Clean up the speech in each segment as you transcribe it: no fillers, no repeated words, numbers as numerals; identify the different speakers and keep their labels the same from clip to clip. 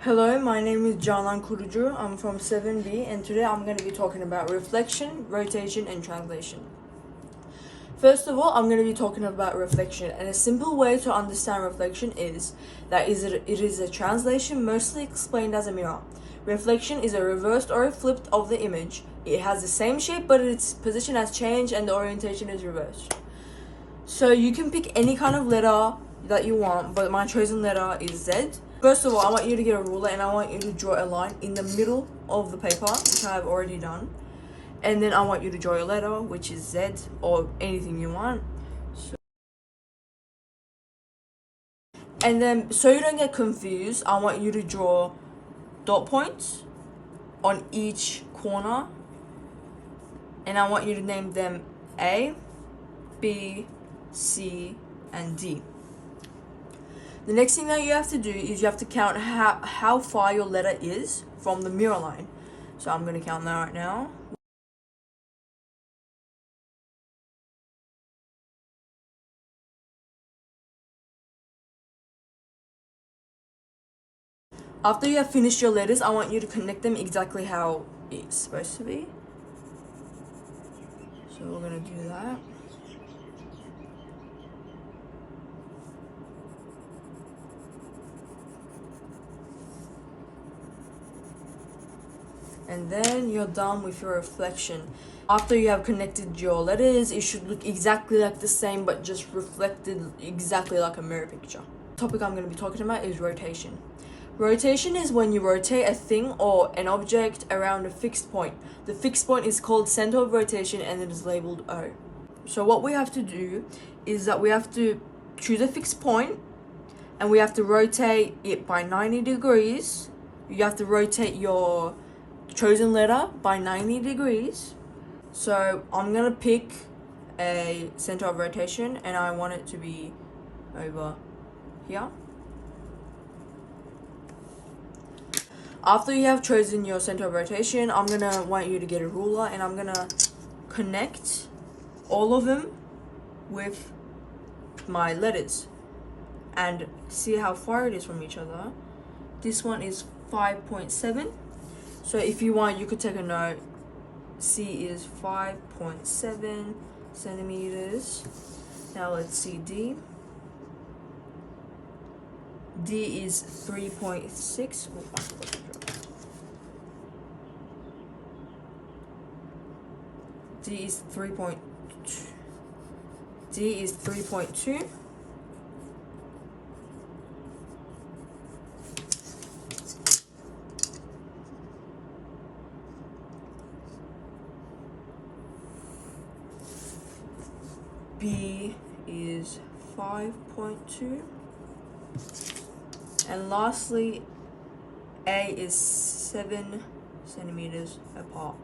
Speaker 1: Hello, my name is Jalan Kurucu. I'm from 7B and today I'm going to be talking about reflection, rotation and translation. First of all, I'm going to be talking about reflection, and a simple way to understand reflection is that it is a translation mostly explained as a mirror. Reflection is a reversed or a flipped of the image. It has the same shape but its position has changed and the orientation is reversed. So you can pick any kind of letter that you want, but my chosen letter is Z. First of all, I want you to get a ruler and I want you to draw a line in the middle of the paper, which I have already done. And then I want you to draw your letter, which is Z, or anything you want. And then, so you don't get confused, I want you to draw dot points on each corner. And I want you to name them A, B, C, and D. The next thing that you have to do is you have to count how far your letter is from the mirror line. So I'm going to count that right now. After you have finished your letters, I want you to connect them exactly how it's supposed to be. So we're going to do that. And then you're done with your reflection. After you have connected your letters, it should look exactly like the same but just reflected exactly like a mirror picture. The topic I'm going to be talking about is rotation. Rotation is when you rotate a thing or an object around a fixed point. The fixed point is called center of rotation and it is labeled O. So what we have to do is that we have to choose a fixed point and we have to rotate it by 90 degrees. You have to rotate your chosen letter by 90 degrees. So I'm gonna pick a center of rotation and I want it to be over here. After you have chosen your center of rotation, I'm gonna want you to get a ruler and I'm gonna connect all of them with my letters and see how far it is from each other. This one is 5.7. So if you want, you could take a note. C is 5.7 centimeters. Now let's see D. D is 3.6. D is 3.2. D is 3.2. B is 5.2. And lastly, A is 7 centimeters apart.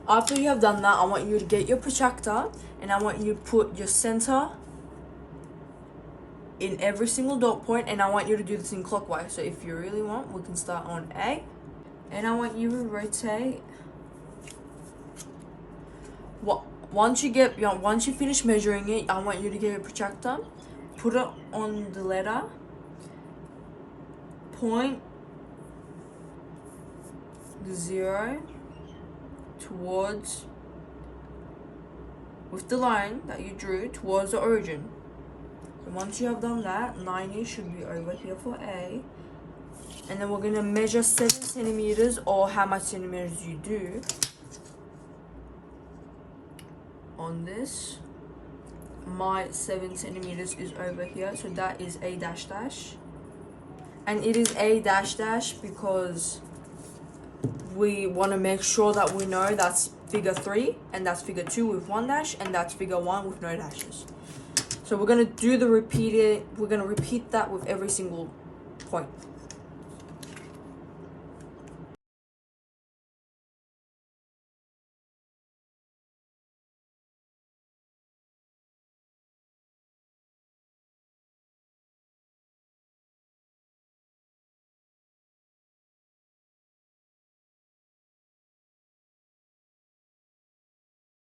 Speaker 1: After you have done that, I want you to get your protractor and I want you to put your center in every single dot point and I want you to do this in clockwise. So if you really want, we can start on A. And I want you to rotate. Once you finish measuring it, I want you to get a protractor, put it on the letter, point the 0 towards, with the line that you drew towards the origin. And once you have done that, 90 should be over here for A. And then we're going to measure 7 centimeters or how much centimeters you do on this. My 7 centimeters is over here, so that is A dash dash. And it is A dash dash because we want to make sure that we know that's figure 3 and that's figure 2 with 1 dash and that's figure 1 with no dashes. So we're going to do the we're going to repeat that with every single point.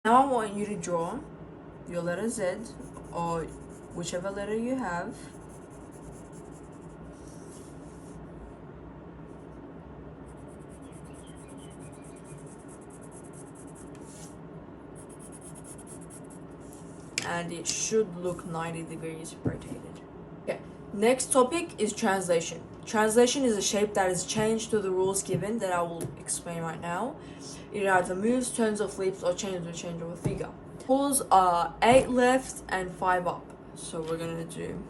Speaker 1: Now I want you to draw your letter Z or whichever letter you have. And it should look 90 degrees rotated. Okay, next topic is translation. Translation is a shape that is changed to the rules given that I will explain right now. It either moves, turns or flips or changes the change of a figure. Rules are 8 left and 5 up. So we're gonna do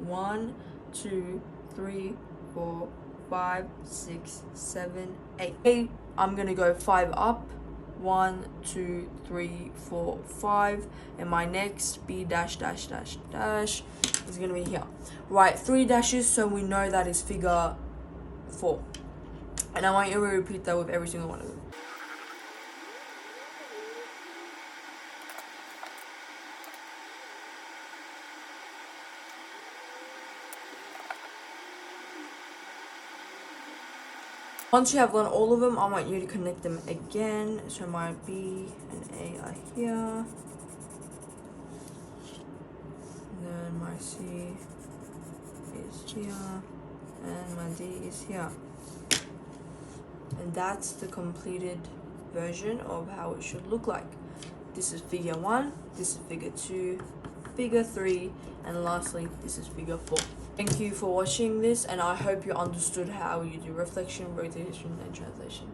Speaker 1: 1, 2, 3, 4, 5, 6, 7, 8. Okay, I'm gonna go 5 up. 1, 2, 3, 4, 5, and my next B dash dash dash dash is gonna be here. Right, 3 dashes so we know that is figure 4. And I want you to repeat that with every single one of them. Once you have learned all of them, I want you to connect them again. So my B and A are here. Then my C is here. And my D is here. And that's the completed version of how it should look like. This is figure 1, this is figure 2, figure 3, and lastly, this is figure 4. Thank you for watching this, and I hope you understood how you do reflection, rotation, and translation.